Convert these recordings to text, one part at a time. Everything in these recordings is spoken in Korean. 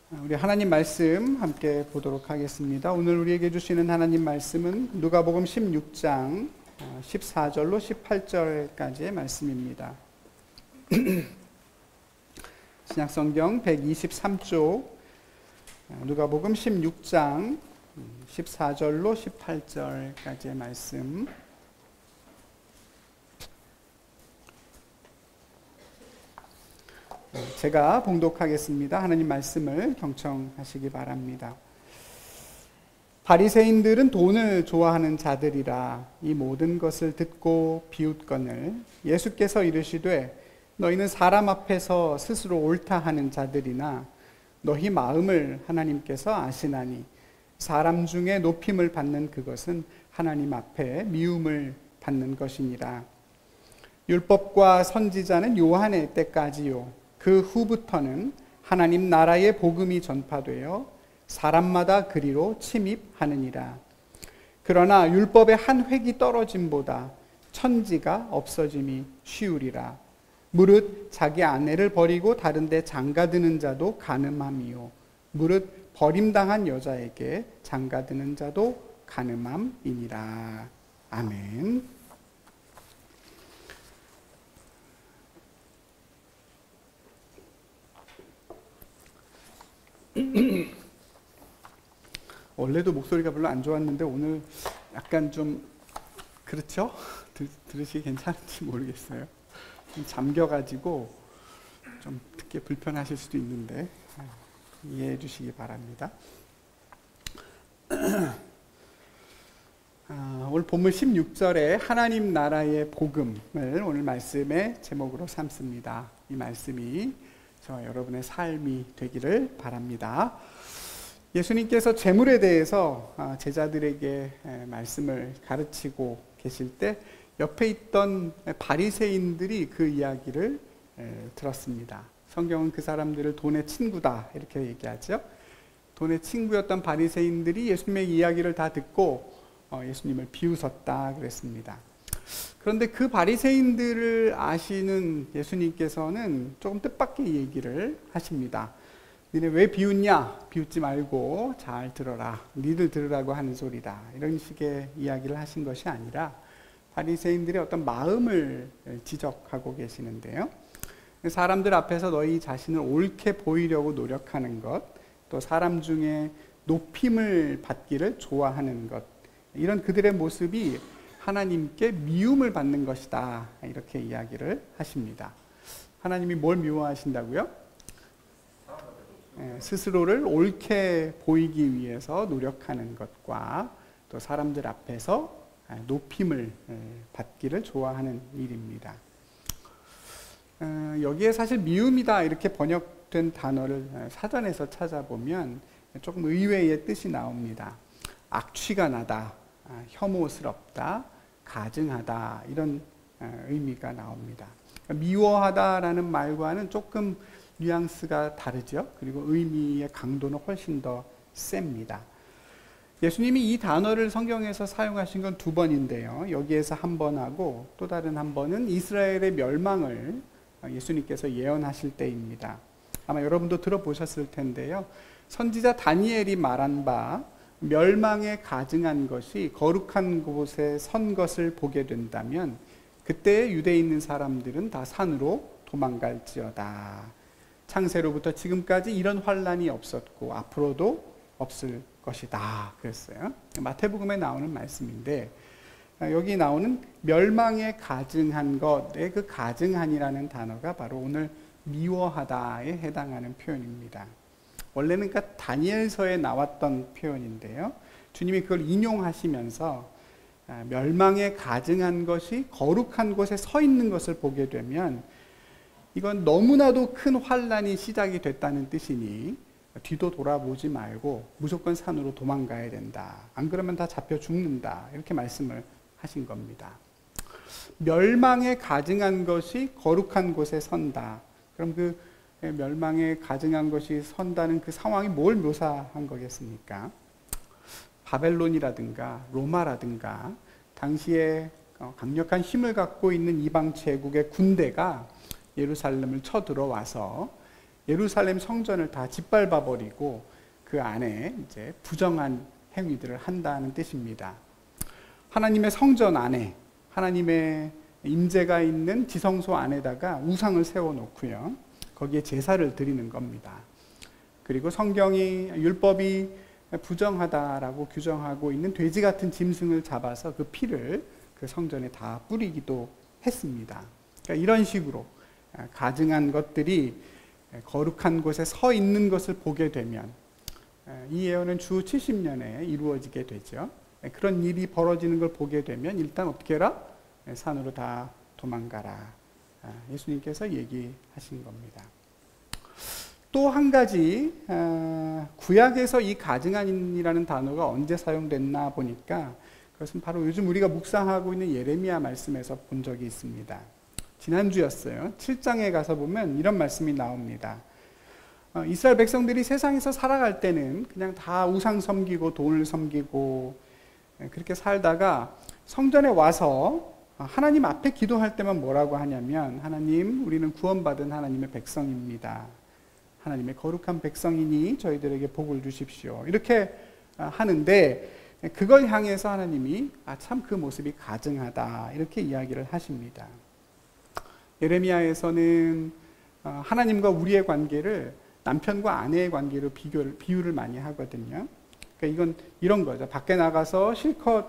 우리 하나님 말씀 함께 보도록 하겠습니다. 오늘 우리에게 주시는 하나님 말씀은 누가복음 16장 14절로 18절까지의 말씀입니다. 신약성경 123쪽 누가복음 16장 14절로 18절까지의 말씀, 제가 봉독하겠습니다. 하나님 말씀을 경청하시기 바랍니다. 바리새인들은 돈을 좋아하는 자들이라 이 모든 것을 듣고 비웃거늘 예수께서 이르시되 너희는 사람 앞에서 스스로 옳다 하는 자들이나 너희 마음을 하나님께서 아시나니 사람 중에 높임을 받는 그것은 하나님 앞에 미움을 받는 것이니라. 율법과 선지자는 요한의 때까지요 그 후부터는 하나님 나라의 복음이 전파되어 사람마다 그리로 침입하느니라. 그러나 율법의 한 획이 떨어짐보다 천지가 없어짐이 쉬우리라. 무릇 자기 아내를 버리고 다른 데 장가드는 자도 간음함이요 무릇 버림당한 여자에게 장가드는 자도 간음함이니라. 아멘. 원래도 목소리가 별로 안 좋았는데 오늘 약간 좀 그렇죠? 들으시기 괜찮은지 모르겠어요. 좀 잠겨가지고 좀 듣기 불편하실 수도 있는데 이해해 주시기 바랍니다. 오늘 본문 16절에 하나님 나라의 복음을 오늘 말씀의 제목으로 삼습니다. 이 말씀이 저와 여러분의 삶이 되기를 바랍니다. 예수님께서 재물에 대해서 제자들에게 말씀을 가르치고 계실 때 옆에 있던 바리새인들이 그 이야기를 들었습니다. 성경은 그 사람들을 돈의 친구다 이렇게 얘기하죠. 돈의 친구였던 바리새인들이 예수님의 이야기를 다 듣고 예수님을 비웃었다 그랬습니다. 그런데 그 바리새인들을 아시는 예수님께서는 조금 뜻밖의 얘기를 하십니다. 니네 왜 비웃냐? 비웃지 말고 잘 들어라. 니들 들으라고 하는 소리다. 이런 식의 이야기를 하신 것이 아니라 바리새인들의 어떤 마음을 지적하고 계시는데요. 사람들 앞에서 너희 자신을 옳게 보이려고 노력하는 것, 또 사람 중에 높임을 받기를 좋아하는 것, 이런 그들의 모습이 하나님께 미움을 받는 것이다. 이렇게 이야기를 하십니다. 하나님이 뭘 미워하신다고요? 스스로를 옳게 보이기 위해서 노력하는 것과 또 사람들 앞에서 높임을 받기를 좋아하는 일입니다. 여기에 사실 미움이다 이렇게 번역된 단어를 사전에서 찾아보면 조금 의외의 뜻이 나옵니다. 악취가 나다, 혐오스럽다, 가증하다 이런 의미가 나옵니다. 미워하다라는 말과는 조금 뉘앙스가 다르죠. 그리고 의미의 강도는 훨씬 더 셉니다. 예수님이 이 단어를 성경에서 사용하신 건 2번인데요. 여기에서 한 번하고 또 다른 한 번은 이스라엘의 멸망을 예수님께서 예언하실 때입니다. 아마 여러분도 들어보셨을 텐데요. 선지자 다니엘이 말한 바 멸망에 가증한 것이 거룩한 곳에 선 것을 보게 된다면 그때 유대에 있는 사람들은 다 산으로 도망갈지어다. 창세로부터 지금까지 이런 환란이 없었고 앞으로도 없을 것이다 그랬어요. 마태복음에 나오는 말씀인데 여기 나오는 멸망에 가증한 것의 그 가증한이라는 단어가 바로 오늘 미워하다에 해당하는 표현입니다. 원래는 그러니까 다니엘서에 나왔던 표현인데요. 주님이 그걸 인용하시면서 멸망에 가증한 것이 거룩한 곳에 서 있는 것을 보게 되면 이건 너무나도 큰 환란이 시작이 됐다는 뜻이니 뒤도 돌아보지 말고 무조건 산으로 도망가야 된다. 안 그러면 다 잡혀 죽는다. 이렇게 말씀을 하신 겁니다. 멸망에 가증한 것이 거룩한 곳에 선다. 그럼 그 멸망에 가증한 것이 선다는 그 상황이 뭘 묘사한 거겠습니까? 바벨론이라든가 로마라든가 당시에 강력한 힘을 갖고 있는 이방 제국의 군대가 예루살렘을 쳐들어와서 예루살렘 성전을 다 짓밟아 버리고 그 안에 이제 부정한 행위들을 한다는 뜻입니다. 하나님의 성전 안에, 하나님의 임재가 있는 지성소 안에다가 우상을 세워 놓고요, 거기에 제사를 드리는 겁니다. 그리고 성경이, 율법이 부정하다라고 규정하고 있는 돼지 같은 짐승을 잡아서 그 피를 그 성전에 다 뿌리기도 했습니다. 그러니까 이런 식으로 가증한 것들이 거룩한 곳에 서 있는 것을 보게 되면 이 예언은 주 70년에 이루어지게 되죠. 그런 일이 벌어지는 걸 보게 되면 일단 어떻게 해라? 산으로 다 도망가라. 예수님께서 얘기하신 겁니다. 또 한 가지, 구약에서 이 가증한이라는 단어가 언제 사용됐나 보니까 그것은 바로 요즘 우리가 묵상하고 있는 예레미야 말씀에서 본 적이 있습니다. 지난주였어요. 7장에 가서 보면 이런 말씀이 나옵니다. 이스라엘 백성들이 세상에서 살아갈 때는 그냥 다 우상 섬기고 돈을 섬기고 그렇게 살다가 성전에 와서 하나님 앞에 기도할 때만 뭐라고 하냐면, 하나님, 우리는 구원받은 하나님의 백성입니다. 하나님의 거룩한 백성이니 저희들에게 복을 주십시오. 이렇게 하는데 그걸 향해서 하나님이 참 그 모습이 가증하다 이렇게 이야기를 하십니다. 예레미야에서는 하나님과 우리의 관계를 남편과 아내의 관계로 비유를 많이 하거든요. 그러니까 이건 이런 거죠. 밖에 나가서 실컷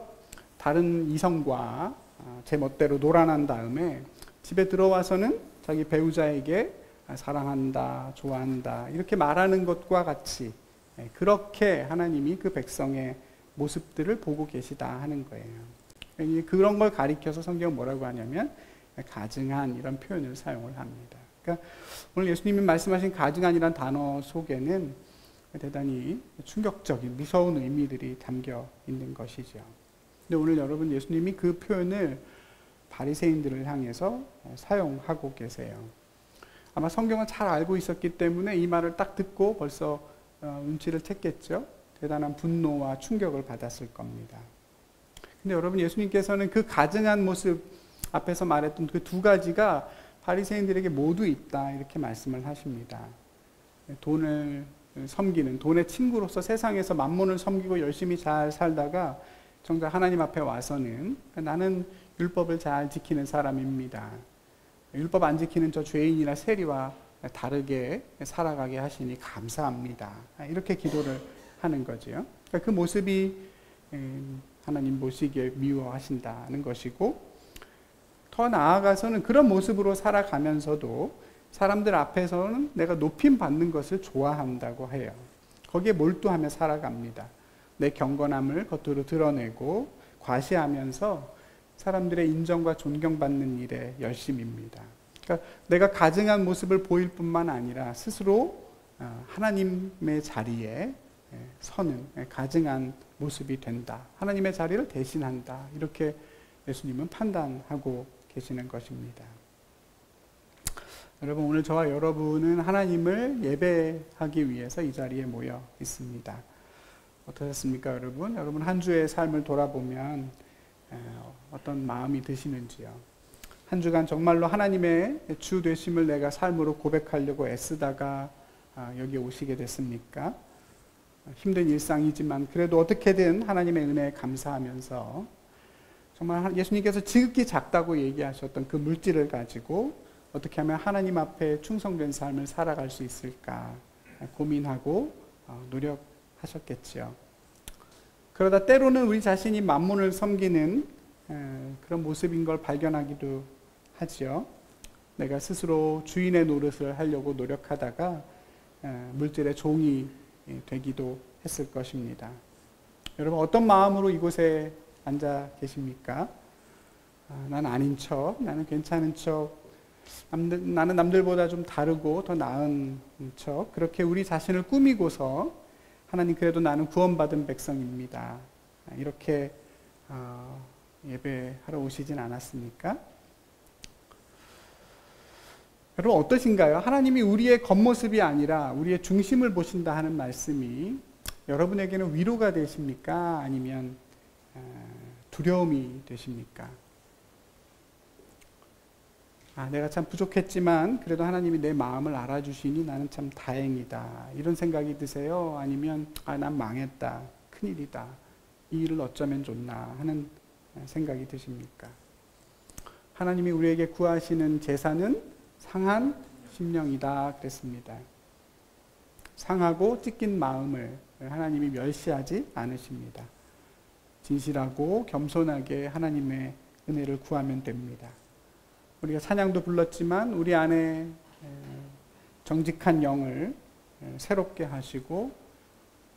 다른 이성과 제 멋대로 놀아난 다음에 집에 들어와서는 자기 배우자에게 사랑한다, 좋아한다 이렇게 말하는 것과 같이 그렇게 하나님이 그 백성의 모습들을 보고 계시다 하는 거예요. 그런 걸 가리켜서 성경은 뭐라고 하냐면 가증한 이런 표현을 사용을 합니다. 그러니까 오늘 예수님이 말씀하신 가증한이라는 단어 속에는 대단히 충격적인 무서운 의미들이 담겨 있는 것이죠. 근데 오늘 여러분, 예수님이 그 표현을 바리새인들을 향해서 사용하고 계세요. 아마 성경을 잘 알고 있었기 때문에 이 말을 딱 듣고 벌써 눈치를 챘겠죠. 대단한 분노와 충격을 받았을 겁니다. 근데 여러분, 예수님께서는 그 가증한 모습 앞에서 말했던 그 두 가지가 바리새인들에게 모두 있다 이렇게 말씀을 하십니다. 돈을 섬기는, 돈의 친구로서 세상에서 만몬을 섬기고 열심히 잘 살다가 정작 하나님 앞에 와서는 나는 율법을 잘 지키는 사람입니다. 율법 안 지키는 저 죄인이나 세리와 다르게 살아가게 하시니 감사합니다. 이렇게 기도를 하는 거죠. 그러니까 그 모습이 하나님 보시기에 미워하신다는 것이고, 더 나아가서는 그런 모습으로 살아가면서도 사람들 앞에서는 내가 높임 받는 것을 좋아한다고 해요. 거기에 몰두하며 살아갑니다. 내 경건함을 겉으로 드러내고 과시하면서 사람들의 인정과 존경받는 일에 열심입니다. 그러니까 내가 가증한 모습을 보일 뿐만 아니라 스스로 하나님의 자리에 서는 가증한 모습이 된다. 하나님의 자리를 대신한다. 이렇게 예수님은 판단하고 계시는 것입니다. 여러분, 오늘 저와 여러분은 하나님을 예배하기 위해서 이 자리에 모여 있습니다. 어떠셨습니까, 여러분? 여러분 한 주의 삶을 돌아보면 어떤 마음이 드시는지요? 한 주간 정말로 하나님의 주 되심을 내가 삶으로 고백하려고 애쓰다가 여기 오시게 됐습니까? 힘든 일상이지만 그래도 어떻게든 하나님의 은혜에 감사하면서 정말 예수님께서 지극히 작다고 얘기하셨던 그 물질을 가지고 어떻게 하면 하나님 앞에 충성된 삶을 살아갈 수 있을까 고민하고 노력하셨겠지요. 그러다 때로는 우리 자신이 만몬을 섬기는 그런 모습인 걸 발견하기도 하지요. 내가 스스로 주인의 노릇을 하려고 노력하다가 물질의 종이 되기도 했을 것입니다. 여러분, 어떤 마음으로 이곳에 앉아 계십니까? 난 아닌 척, 나는 괜찮은 척, 나는 남들보다 좀 다르고 더 나은 척, 그렇게 우리 자신을 꾸미고서 하나님, 그래도 나는 구원받은 백성입니다, 이렇게 예배하러 오시진 않았습니까? 여러분, 어떠신가요? 하나님이 우리의 겉모습이 아니라 우리의 중심을 보신다 하는 말씀이 여러분에게는 위로가 되십니까? 아니면 두려움이 되십니까? 내가 참 부족했지만 그래도 하나님이 내 마음을 알아주시니 나는 참 다행이다. 이런 생각이 드세요? 아니면 난 망했다. 큰일이다. 이 일을 어쩌면 좋나 하는 생각이 드십니까? 하나님이 우리에게 구하시는 제사는 상한 심령이다 그랬습니다. 상하고 찢긴 마음을 하나님이 멸시하지 않으십니다. 진실하고 겸손하게 하나님의 은혜를 구하면 됩니다. 우리가 찬양도 불렀지만 우리 안에 정직한 영을 새롭게 하시고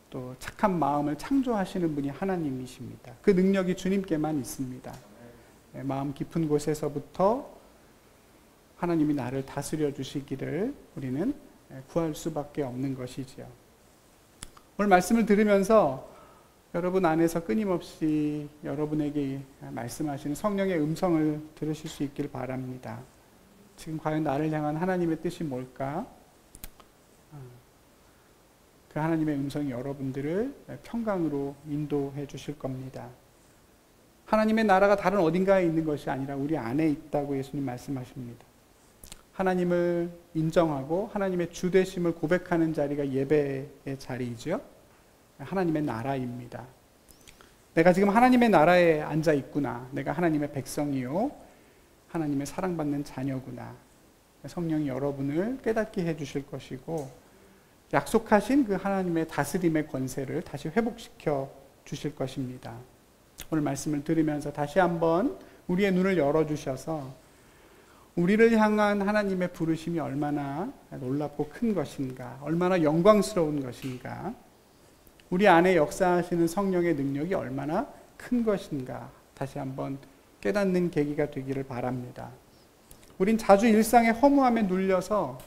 또 착한 마음을 창조하시는 분이 하나님이십니다. 그 능력이 주님께만 있습니다. 마음 깊은 곳에서부터 하나님이 나를 다스려 주시기를 우리는 구할 수밖에 없는 것이지요. 오늘 말씀을 들으면서 여러분 안에서 끊임없이 여러분에게 말씀하시는 성령의 음성을 들으실 수 있길 바랍니다. 지금 과연 나를 향한 하나님의 뜻이 뭘까? 그 하나님의 음성이 여러분들을 평강으로 인도해 주실 겁니다. 하나님의 나라가 다른 어딘가에 있는 것이 아니라 우리 안에 있다고 예수님 말씀하십니다. 하나님을 인정하고 하나님의 주되심을 고백하는 자리가 예배의 자리이죠. 하나님의 나라입니다. 내가 지금 하나님의 나라에 앉아 있구나. 내가 하나님의 백성이요. 하나님의 사랑받는 자녀구나. 성령이 여러분을 깨닫게 해주실 것이고 약속하신 그 하나님의 다스림의 권세를 다시 회복시켜 주실 것입니다. 오늘 말씀을 들으면서 다시 한번 우리의 눈을 열어주셔서 우리를 향한 하나님의 부르심이 얼마나 놀랍고 큰 것인가, 얼마나 영광스러운 것인가, 우리 안에 역사하시는 성령의 능력이 얼마나 큰 것인가 다시 한번 깨닫는 계기가 되기를 바랍니다. 우린 자주 일상의 허무함에 눌려서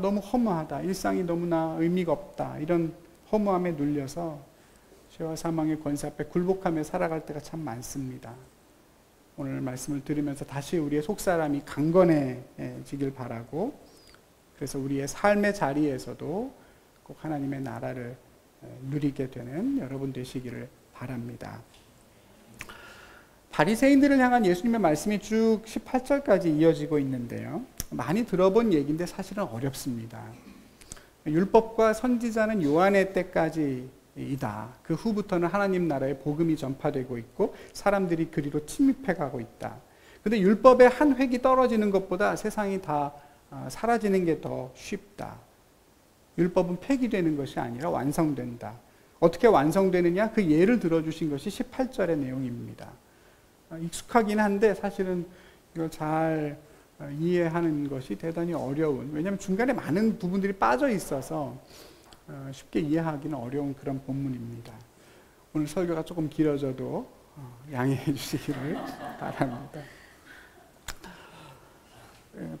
너무 허무하다, 일상이 너무나 의미가 없다, 이런 허무함에 눌려서 죄와 사망의 권세 앞에 굴복하며 살아갈 때가 참 많습니다. 오늘 말씀을 들으면서 다시 우리의 속사람이 강건해지길 바라고, 그래서 우리의 삶의 자리에서도 꼭 하나님의 나라를 누리게 되는 여러분 되시기를 바랍니다. 바리새인들을 향한 예수님의 말씀이 쭉 18절까지 이어지고 있는데요. 많이 들어본 얘기인데 사실은 어렵습니다. 율법과 선지자는 요한의 때까지이다. 그 후부터는 하나님 나라의 복음이 전파되고 있고 사람들이 그리로 침입해 가고 있다. 근데 율법의 한 획이 떨어지는 것보다 세상이 다 사라지는 게 더 쉽다. 율법은 폐기되는 것이 아니라 완성된다. 어떻게 완성되느냐? 그 예를 들어주신 것이 18절의 내용입니다. 익숙하긴 한데 사실은 이걸 잘 이해하는 것이 대단히 어려운, 왜냐하면 중간에 많은 부분들이 빠져 있어서 쉽게 이해하기는 어려운 그런 본문입니다. 오늘 설교가 조금 길어져도 양해해 주시기를 바랍니다.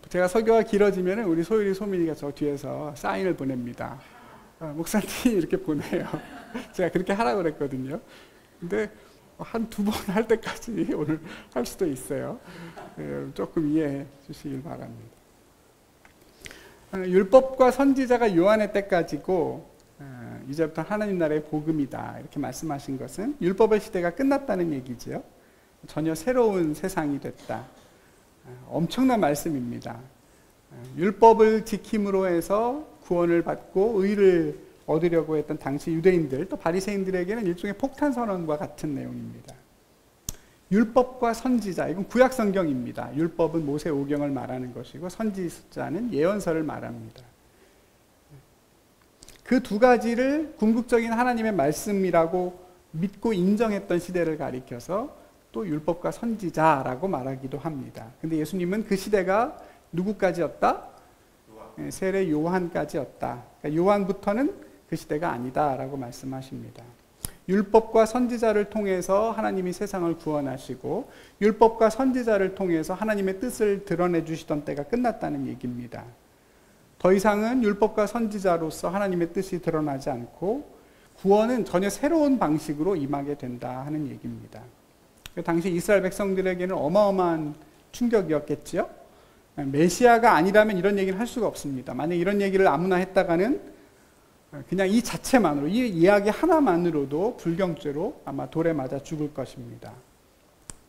제가 설교가 길어지면 우리 소율이 소민이가 저 뒤에서 사인을 보냅니다. 목사님 이렇게 보내요. 제가 그렇게 하라고 그랬거든요. 근데 한 두 번 할 때까지 오늘 할 수도 있어요. 조금 이해해 주시길 바랍니다. 율법과 선지자가 요한의 때까지고 이제부터 하나님 나라의 복음이다 이렇게 말씀하신 것은 율법의 시대가 끝났다는 얘기죠. 전혀 새로운 세상이 됐다. 엄청난 말씀입니다. 율법을 지킴으로 해서 구원을 받고 의를 얻으려고 했던 당시 유대인들 또 바리새인들에게는 일종의 폭탄 선언과 같은 내용입니다. 율법과 선지자, 이건 구약 성경입니다. 율법은 모세 오경을 말하는 것이고 선지자는 예언서를 말합니다. 그 두 가지를 궁극적인 하나님의 말씀이라고 믿고 인정했던 시대를 가리켜서 또 율법과 선지자라고 말하기도 합니다. 근데 예수님은 그 시대가 누구까지였다? 세례 요한까지였다. 그러니까 요한부터는 그 시대가 아니다라고 말씀하십니다. 율법과 선지자를 통해서 하나님이 세상을 구원하시고 율법과 선지자를 통해서 하나님의 뜻을 드러내 주시던 때가 끝났다는 얘기입니다. 더 이상은 율법과 선지자로서 하나님의 뜻이 드러나지 않고 구원은 전혀 새로운 방식으로 임하게 된다 하는 얘기입니다. 당시 이스라엘 백성들에게는 어마어마한 충격이었겠죠. 메시아가 아니라면 이런 얘기를 할 수가 없습니다. 만약 이런 얘기를 아무나 했다가는 그냥 이 자체만으로, 이 이야기 하나만으로도 불경죄로 아마 돌에 맞아 죽을 것입니다.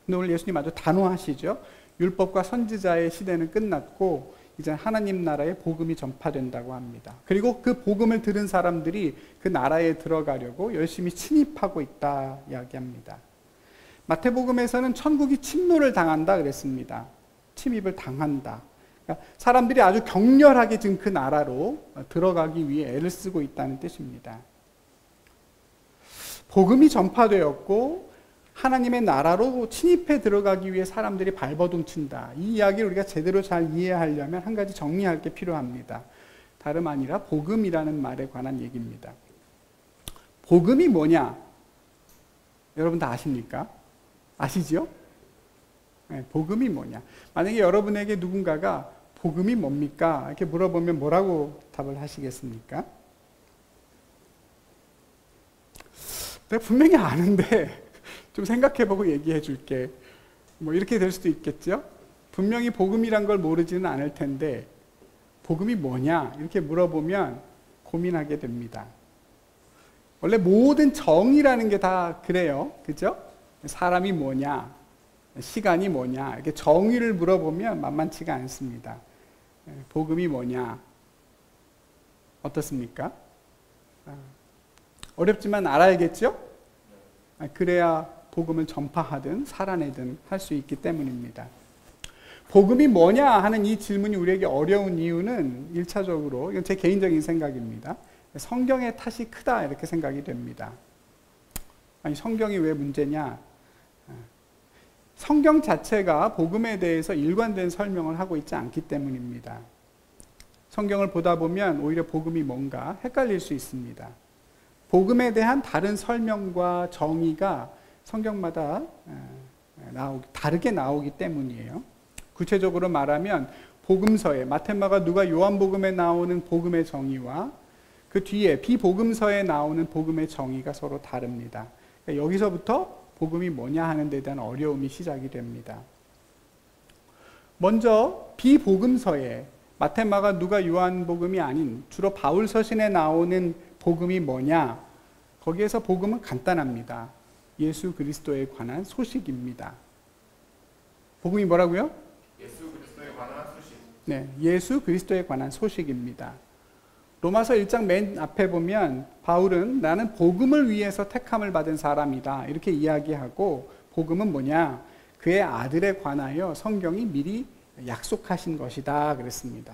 근데 오늘 예수님 아주 단호하시죠. 율법과 선지자의 시대는 끝났고 이제 하나님 나라의 복음이 전파된다고 합니다. 그리고 그 복음을 들은 사람들이 그 나라에 들어가려고 열심히 침입하고 있다 이야기합니다. 마태복음에서는 천국이 침노를 당한다 그랬습니다. 침입을 당한다. 그러니까 사람들이 아주 격렬하게 지금 그 나라로 들어가기 위해 애를 쓰고 있다는 뜻입니다. 복음이 전파되었고 하나님의 나라로 침입해 들어가기 위해 사람들이 발버둥친다. 이 이야기를 우리가 제대로 잘 이해하려면 한 가지 정리할 게 필요합니다. 다름 아니라 복음이라는 말에 관한 얘기입니다. 복음이 뭐냐? 여러분 다 아십니까? 아시죠? 네, 복음이 뭐냐? 만약에 여러분에게 누군가가 복음이 뭡니까? 이렇게 물어보면 뭐라고 답을 하시겠습니까? 내가 분명히 아는데 좀 생각해보고 얘기해 줄게. 뭐 이렇게 될 수도 있겠죠? 분명히 복음이란 걸 모르지는 않을 텐데 복음이 뭐냐? 이렇게 물어보면 고민하게 됩니다. 원래 모든 정의라는 게 다 그래요. 그죠? 사람이 뭐냐? 시간이 뭐냐? 이렇게 정의를 물어보면 만만치가 않습니다. 복음이 뭐냐? 어떻습니까? 어렵지만 알아야겠죠? 그래야 복음을 전파하든 살아내든 할 수 있기 때문입니다. 복음이 뭐냐 하는 이 질문이 우리에게 어려운 이유는 1차적으로, 이건 제 개인적인 생각입니다. 성경의 탓이 크다 이렇게 생각이 됩니다. 아니 성경이 왜 문제냐? 성경 자체가 복음에 대해서 일관된 설명을 하고 있지 않기 때문입니다. 성경을 보다 보면 오히려 복음이 뭔가 헷갈릴 수 있습니다. 복음에 대한 다른 설명과 정의가 성경마다 다르게 나오기 때문이에요. 구체적으로 말하면 복음서에 마태, 마가, 누가, 요한복음에 나오는 복음의 정의와 그 뒤에 비복음서에 나오는 복음의 정의가 서로 다릅니다. 그러니까 여기서부터 복음이 뭐냐 하는 데 대한 어려움이 시작이 됩니다. 먼저 비복음서에 마태, 마가, 누가, 요한복음이 아닌 주로 바울 서신에 나오는 복음이 뭐냐? 거기에서 복음은 간단합니다. 예수 그리스도에 관한 소식입니다. 복음이 뭐라고요? 예수 그리스도에 관한 소식. 네, 예수 그리스도에 관한 소식입니다. 로마서 1장 맨 앞에 보면 바울은 나는 복음을 위해서 택함을 받은 사람이다 이렇게 이야기하고, 복음은 뭐냐? 그의 아들에 관하여 성경이 미리 약속하신 것이다 그랬습니다.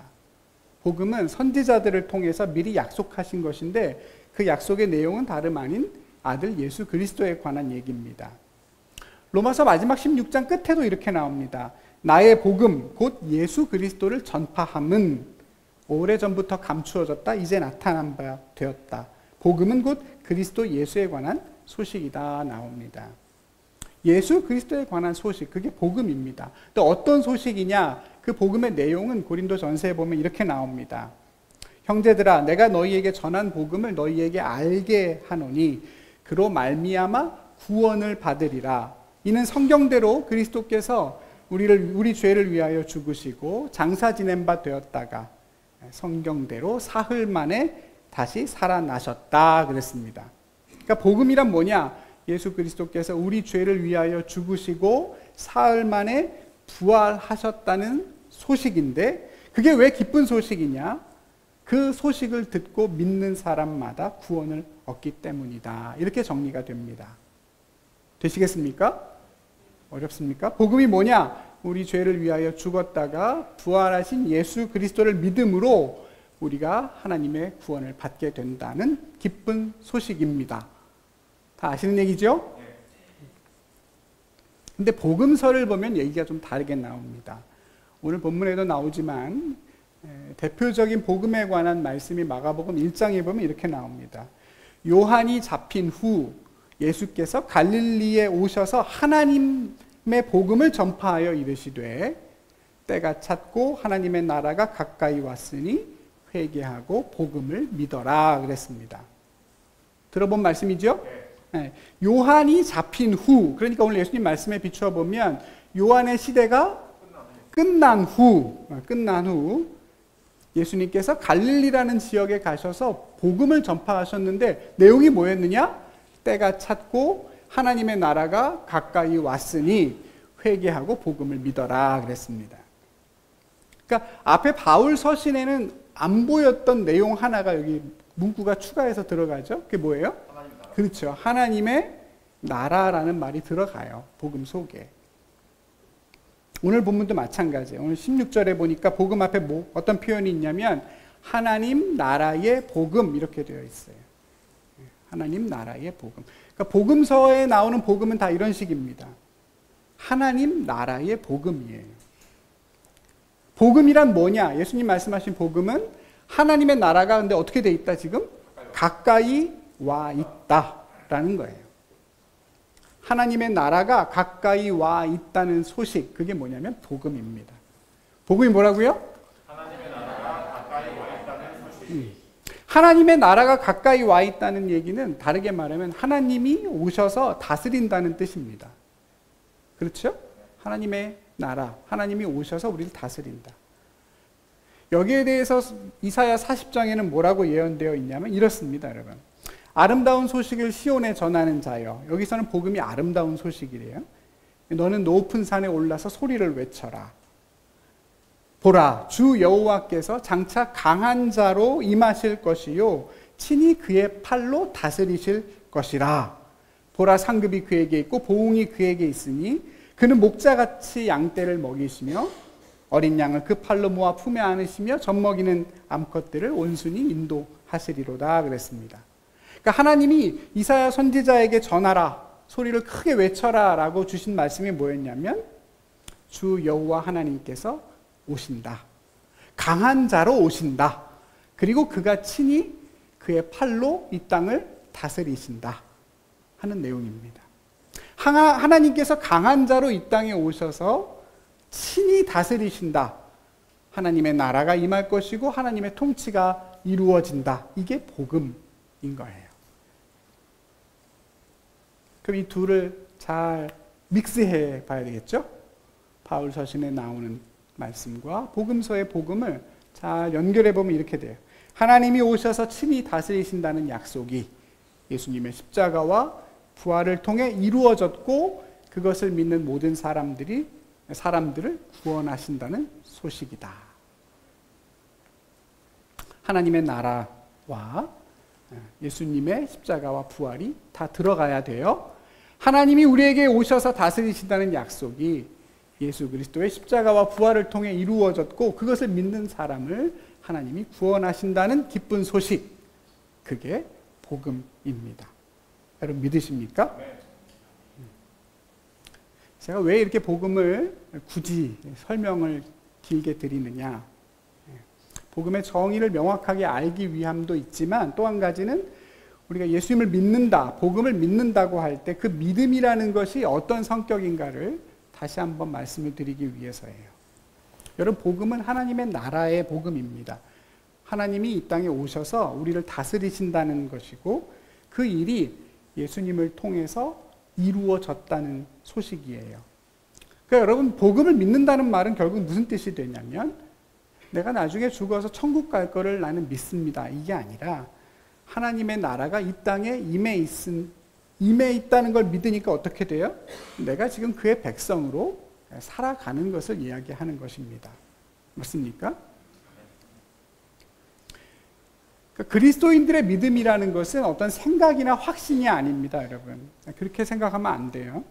복음은 선지자들을 통해서 미리 약속하신 것인데 그 약속의 내용은 다름 아닌 아들 예수 그리스도에 관한 얘기입니다. 로마서 마지막 16장 끝에도 이렇게 나옵니다. 나의 복음 곧 예수 그리스도를 전파함은 오래전부터 감추어졌다 이제 나타난 바 되었다. 복음은 곧 그리스도 예수에 관한 소식이다 나옵니다. 예수 그리스도에 관한 소식, 그게 복음입니다. 또 어떤 소식이냐? 그 복음의 내용은 고린도전서에 보면 이렇게 나옵니다. 형제들아, 내가 너희에게 전한 복음을 너희에게 알게 하노니 그로 말미암아 구원을 받으리라. 이는 성경대로 그리스도께서 우리 죄를 위하여 죽으시고 장사 지낸 바 되었다가 성경대로 사흘 만에 다시 살아나셨다 그랬습니다. 그러니까 복음이란 뭐냐? 예수 그리스도께서 우리 죄를 위하여 죽으시고 사흘 만에 부활하셨다는 소식인데, 그게 왜 기쁜 소식이냐? 그 소식을 듣고 믿는 사람마다 구원을 얻기 때문이다. 이렇게 정리가 됩니다. 되시겠습니까? 어렵습니까? 복음이 뭐냐? 우리 죄를 위하여 죽었다가 부활하신 예수 그리스도를 믿음으로 우리가 하나님의 구원을 받게 된다는 기쁜 소식입니다. 다 아시는 얘기죠? 근데 복음서를 보면 얘기가 좀 다르게 나옵니다. 오늘 본문에도 나오지만 대표적인 복음에 관한 말씀이 마가복음 1장에 보면 이렇게 나옵니다. 요한이 잡힌 후 예수께서 갈릴리에 오셔서 하나님의 복음을 전파하여 이르시되 때가 찼고 하나님의 나라가 가까이 왔으니 회개하고 복음을 믿어라 그랬습니다. 들어본 말씀이죠? 네. 요한이 잡힌 후, 그러니까 오늘 예수님 말씀에 비추어 보면 요한의 시대가 끝난 후 예수님께서 갈릴리라는 지역에 가셔서 복음을 전파하셨는데 내용이 뭐였느냐? 때가 찼고 하나님의 나라가 가까이 왔으니 회개하고 복음을 믿어라 그랬습니다. 그러니까 앞에 바울 서신에는 안 보였던 내용 하나가 여기 문구가 추가해서 들어가죠. 그게 뭐예요? 그렇죠. 하나님의 나라라는 말이 들어가요. 복음 속에. 오늘 본문도 마찬가지예요. 오늘 16절에 보니까 복음 앞에 어떤 표현이 있냐면 하나님 나라의 복음 이렇게 되어 있어요. 하나님 나라의 복음. 그러니까 복음서에 나오는 복음은 다 이런 식입니다. 하나님 나라의 복음이에요. 복음이란 뭐냐? 예수님 말씀하신 복음은 하나님의 나라가 근데 어떻게 돼 있다 지금? 가까이 와 있다라는 거예요. 하나님의 나라가 가까이 와 있다는 소식, 그게 뭐냐면 복음입니다. 복음이 뭐라고요? 하나님의 나라가 가까이 와 있다는 소식. 하나님의 나라가 가까이 와 있다는 얘기는 다르게 말하면 하나님이 오셔서 다스린다는 뜻입니다. 그렇죠? 하나님의 나라, 하나님이 오셔서 우리를 다스린다. 여기에 대해서 이사야 40장에는 뭐라고 예언되어 있냐면 이렇습니다, 여러분. 아름다운 소식을 시온에 전하는 자여. 여기서는 복음이 아름다운 소식이래요. 너는 높은 산에 올라서 소리를 외쳐라. 보라, 주 여호와께서 장차 강한 자로 임하실 것이요 친히 그의 팔로 다스리실 것이라. 보라, 상급이 그에게 있고 보응이 그에게 있으니 그는 목자같이 양떼를 먹이시며 어린 양을 그 팔로 모아 품에 안으시며 젖먹이는 암컷들을 온순히 인도하시리로다 그랬습니다. 그러니까 하나님이 이사야 선지자에게 전하라, 소리를 크게 외쳐라 라고 주신 말씀이 뭐였냐면 주 여호와 하나님께서 오신다. 강한 자로 오신다. 그리고 그가 친히 그의 팔로 이 땅을 다스리신다 하는 내용입니다. 하나님께서 강한 자로 이 땅에 오셔서 친히 다스리신다. 하나님의 나라가 임할 것이고 하나님의 통치가 이루어진다. 이게 복음인 거예요. 그럼 이 둘을 잘 믹스해 봐야 되겠죠? 바울 서신에 나오는 말씀과 복음서의 복음을 잘 연결해 보면 이렇게 돼요. 하나님이 오셔서 친히 다스리신다는 약속이 예수님의 십자가와 부활을 통해 이루어졌고 그것을 믿는 모든 사람들을 구원하신다는 소식이다. 하나님의 나라와 예수님의 십자가와 부활이 다 들어가야 돼요. 하나님이 우리에게 오셔서 다스리신다는 약속이 예수 그리스도의 십자가와 부활을 통해 이루어졌고 그것을 믿는 사람을 하나님이 구원하신다는 기쁜 소식, 그게 복음입니다. 여러분 믿으십니까? 제가 왜 이렇게 복음을 굳이 설명을 길게 드리느냐, 복음의 정의를 명확하게 알기 위함도 있지만 또 한 가지는 우리가 예수님을 믿는다, 복음을 믿는다고 할 때 그 믿음이라는 것이 어떤 성격인가를 다시 한번 말씀을 드리기 위해서예요. 여러분, 복음은 하나님의 나라의 복음입니다. 하나님이 이 땅에 오셔서 우리를 다스리신다는 것이고 그 일이 예수님을 통해서 이루어졌다는 소식이에요. 그러니까 여러분, 복음을 믿는다는 말은 결국 무슨 뜻이 되냐면 내가 나중에 죽어서 천국 갈 거를 나는 믿습니다. 이게 아니라 하나님의 나라가 이 땅에 임해 있다는 걸 믿으니까 어떻게 돼요? 내가 지금 그의 백성으로 살아가는 것을 이야기하는 것입니다. 맞습니까? 그러니까 그리스도인들의 믿음이라는 것은 어떤 생각이나 확신이 아닙니다, 여러분. 그렇게 생각하면 안 돼요.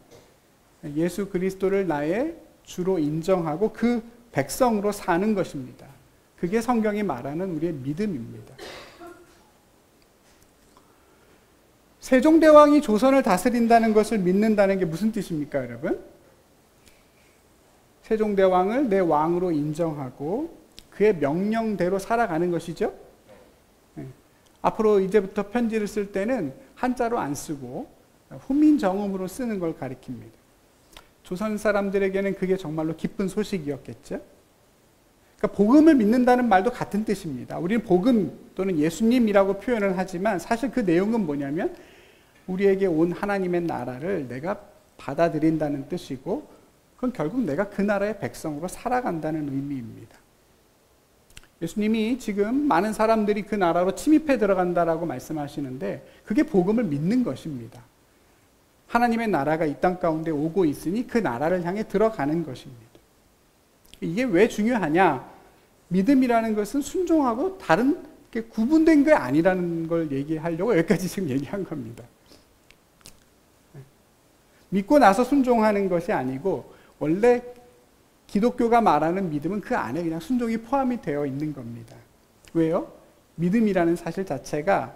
예수 그리스도를 나의 주로 인정하고 그 백성으로 사는 것입니다. 그게 성경이 말하는 우리의 믿음입니다. 세종대왕이 조선을 다스린다는 것을 믿는다는 게 무슨 뜻입니까, 여러분? 세종대왕을 내 왕으로 인정하고 그의 명령대로 살아가는 것이죠. 네. 앞으로 이제부터 편지를 쓸 때는 한자로 안 쓰고 훈민정음으로 쓰는 걸 가리킵니다. 조선 사람들에게는 그게 정말로 기쁜 소식이었겠죠. 그러니까 복음을 믿는다는 말도 같은 뜻입니다. 우리는 복음 또는 예수님이라고 표현을 하지만 사실 그 내용은 뭐냐면 우리에게 온 하나님의 나라를 내가 받아들인다는 뜻이고 그건 결국 내가 그 나라의 백성으로 살아간다는 의미입니다. 예수님이 지금 많은 사람들이 그 나라로 침입해 들어간다라고 말씀하시는데 그게 복음을 믿는 것입니다. 하나님의 나라가 이 땅 가운데 오고 있으니 그 나라를 향해 들어가는 것입니다. 이게 왜 중요하냐? 믿음이라는 것은 순종하고 다른 게 구분된 게 아니라는 걸 얘기하려고 여기까지 지금 얘기한 겁니다. 믿고 나서 순종하는 것이 아니고 원래 기독교가 말하는 믿음은 그 안에 그냥 순종이 포함이 되어 있는 겁니다. 왜요? 믿음이라는 사실 자체가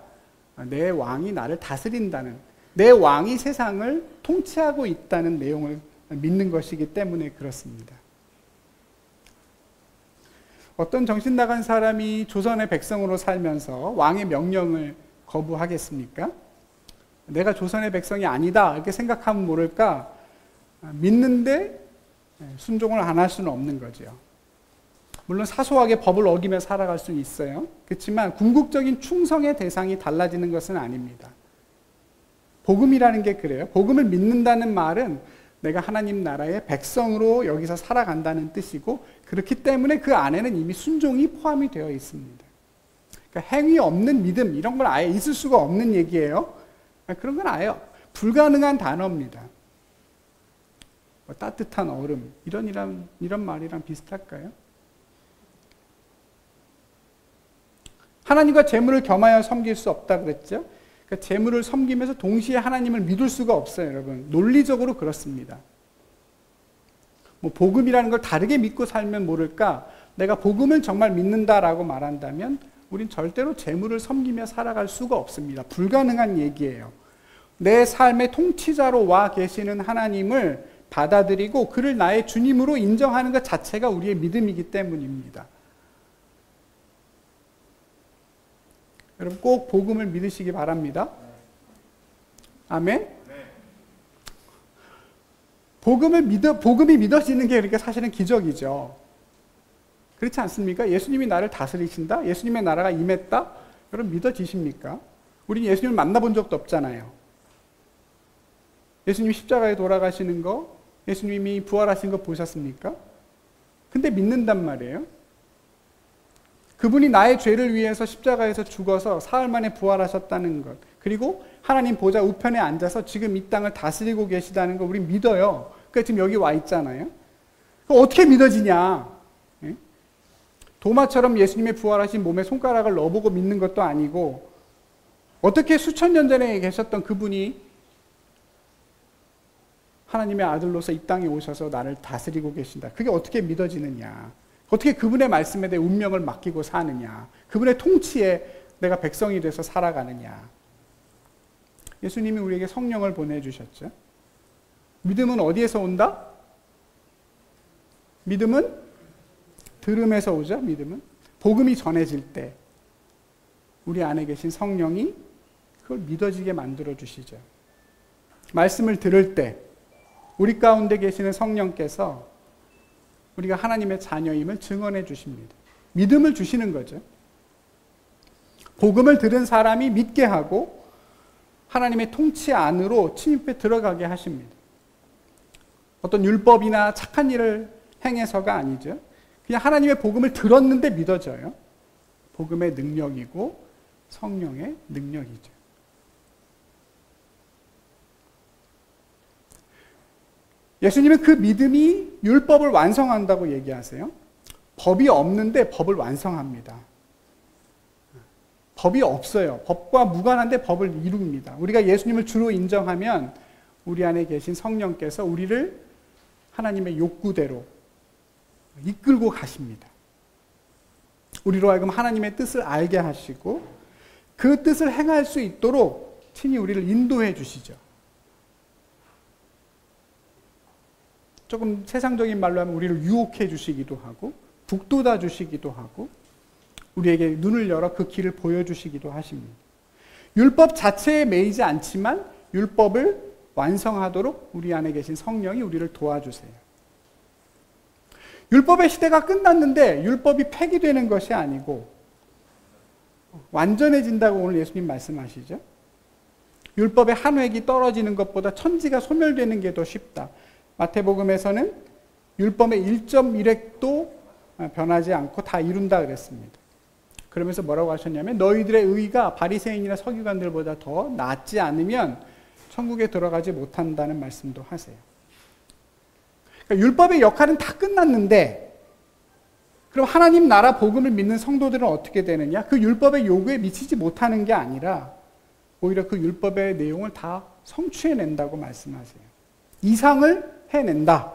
내 왕이 나를 다스린다는, 내 왕이 세상을 통치하고 있다는 내용을 믿는 것이기 때문에 그렇습니다. 어떤 정신 나간 사람이 조선의 백성으로 살면서 왕의 명령을 거부하겠습니까? 내가 조선의 백성이 아니다 이렇게 생각하면 모를까? 믿는데 순종을 안 할 수는 없는 거죠. 물론 사소하게 법을 어기며 살아갈 수는 있어요. 그렇지만 궁극적인 충성의 대상이 달라지는 것은 아닙니다. 복음이라는 게 그래요. 복음을 믿는다는 말은 내가 하나님 나라의 백성으로 여기서 살아간다는 뜻이고, 그렇기 때문에 그 안에는 이미 순종이 포함이 되어 있습니다. 그러니까 행위 없는 믿음 이런 건 아예 있을 수가 없는 얘기예요. 그런 건 아예 불가능한 단어입니다. 따뜻한 얼음 이런 말이랑 비슷할까요? 하나님과 재물을 겸하여 섬길 수 없다 그랬죠? 그러니까 재물을 섬기면서 동시에 하나님을 믿을 수가 없어요, 여러분. 논리적으로 그렇습니다. 복음이라는 걸 다르게 믿고 살면 모를까? 내가 복음을 정말 믿는다라고 말한다면 우린 절대로 재물을 섬기며 살아갈 수가 없습니다. 불가능한 얘기예요. 내 삶의 통치자로 와 계시는 하나님을 받아들이고 그를 나의 주님으로 인정하는 것 자체가 우리의 믿음이기 때문입니다. 여러분 꼭 복음을 믿으시기 바랍니다. 아멘? 복음이 믿어지는 게 그러니까 사실은 기적이죠. 그렇지 않습니까? 예수님이 나를 다스리신다? 예수님의 나라가 임했다? 여러분 믿어지십니까? 우린 예수님을 만나본 적도 없잖아요. 예수님이 십자가에 돌아가시는 거, 예수님이 부활하신 거 보셨습니까? 근데 믿는단 말이에요. 그분이 나의 죄를 위해서 십자가에서 죽어서 사흘 만에 부활하셨다는 것, 그리고 하나님 보좌 우편에 앉아서 지금 이 땅을 다스리고 계시다는 걸 우리 믿어요. 그러니까 지금 여기 와 있잖아요. 어떻게 믿어지냐? 도마처럼 예수님의 부활하신 몸에 손가락을 넣어보고 믿는 것도 아니고, 어떻게 수천 년 전에 계셨던 그분이 하나님의 아들로서 이 땅에 오셔서 나를 다스리고 계신다. 그게 어떻게 믿어지느냐? 어떻게 그분의 말씀에 대해 운명을 맡기고 사느냐? 그분의 통치에 내가 백성이 돼서 살아가느냐? 예수님이 우리에게 성령을 보내주셨죠. 믿음은 어디에서 온다? 믿음은 들음에서 오죠. 믿음은 복음이 전해질 때 우리 안에 계신 성령이 그걸 믿어지게 만들어 주시죠. 말씀을 들을 때 우리 가운데 계시는 성령께서 우리가 하나님의 자녀임을 증언해 주십니다. 믿음을 주시는 거죠. 복음을 들은 사람이 믿게 하고 하나님의 통치 안으로 침입해 들어가게 하십니다. 어떤 율법이나 착한 일을 행해서가 아니죠. 그냥 하나님의 복음을 들었는데 믿어져요. 복음의 능력이고 성령의 능력이죠. 예수님은 그 믿음이 율법을 완성한다고 얘기하세요. 법이 없는데 법을 완성합니다. 법이 없어요. 법과 무관한데 법을 이룹니다. 우리가 예수님을 주로 인정하면 우리 안에 계신 성령께서 우리를 하나님의 욕구대로 이끌고 가십니다. 우리로 하여금 하나님의 뜻을 알게 하시고 그 뜻을 행할 수 있도록 친히 우리를 인도해 주시죠. 조금 세상적인 말로 하면 우리를 유혹해 주시기도 하고 북돋아 주시기도 하고 우리에게 눈을 열어 그 길을 보여주시기도 하십니다. 율법 자체에 매이지 않지만 율법을 완성하도록 우리 안에 계신 성령이 우리를 도와주세요. 율법의 시대가 끝났는데 율법이 폐기되는 것이 아니고 완전해진다고 오늘 예수님 말씀하시죠. 율법의 한 획이 떨어지는 것보다 천지가 소멸되는 게 더 쉽다. 마태복음에서는 율법의 1.1획도 변하지 않고 다 이룬다 그랬습니다. 그러면서 뭐라고 하셨냐면 너희들의 의가 바리새인이나 서기관들보다 더 낫지 않으면 천국에 들어가지 못한다는 말씀도 하세요. 그러니까 율법의 역할은 다 끝났는데 그럼 하나님 나라 복음을 믿는 성도들은 어떻게 되느냐? 그 율법의 요구에 미치지 못하는 게 아니라 오히려 그 율법의 내용을 다 성취해낸다고 말씀하세요. 이상을 해낸다.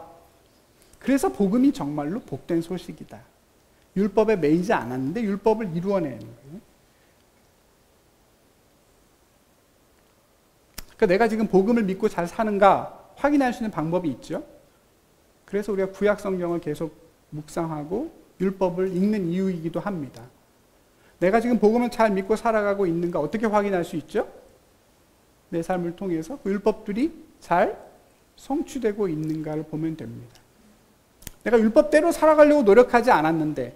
그래서 복음이 정말로 복된 소식이다. 율법에 매이지 않았는데 율법을 이루어내는 거예요. 그러니까 내가 지금 복음을 믿고 잘 사는가 확인할 수 있는 방법이 있죠. 그래서 우리가 구약 성경을 계속 묵상하고 율법을 읽는 이유이기도 합니다. 내가 지금 복음을 잘 믿고 살아가고 있는가 어떻게 확인할 수 있죠? 내 삶을 통해서 그 율법들이 잘 성취되고 있는가를 보면 됩니다. 내가 율법대로 살아가려고 노력하지 않았는데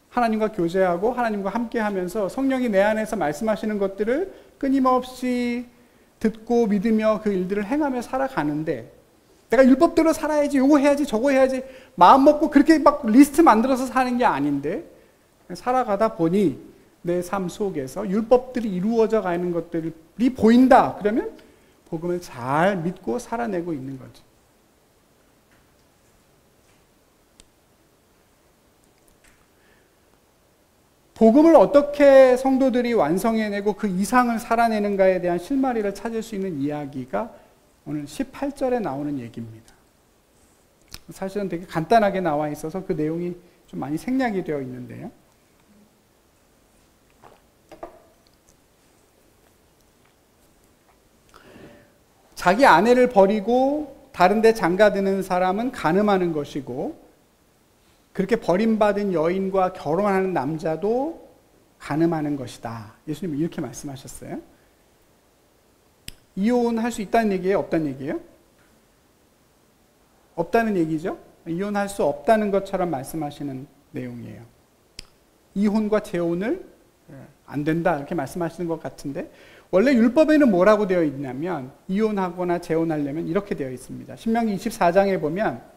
하나님과 교제하고 하나님과 함께하면서 성령이 내 안에서 말씀하시는 것들을 끊임없이 듣고 믿으며 그 일들을 행하며 살아가는데 내가 율법대로 살아야지, 요거 해야지, 저거 해야지 마음 먹고 그렇게 막 리스트 만들어서 사는 게 아닌데 살아가다 보니 내 삶 속에서 율법들이 이루어져 가는 것들이 보인다. 그러면 복음을 잘 믿고 살아내고 있는 거죠. 복음을 어떻게 성도들이 완성해내고 그 이상을 살아내는가에 대한 실마리를 찾을 수 있는 이야기가 오늘 18절에 나오는 얘기입니다. 사실은 되게 간단하게 나와 있어서 그 내용이 좀 많이 생략이 되어 있는데요. 자기 아내를 버리고 다른 데 장가드는 사람은 간음하는 것이고 그렇게 버림받은 여인과 결혼하는 남자도 간음하는 것이다. 예수님은 이렇게 말씀하셨어요. 이혼할 수 있다는 얘기예요? 없다는 얘기예요? 없다는 얘기죠? 이혼할 수 없다는 것처럼 말씀하시는 내용이에요. 이혼과 재혼을 안 된다 이렇게 말씀하시는 것 같은데 원래 율법에는 뭐라고 되어 있냐면 이혼하거나 재혼하려면 이렇게 되어 있습니다. 신명기 24장에 보면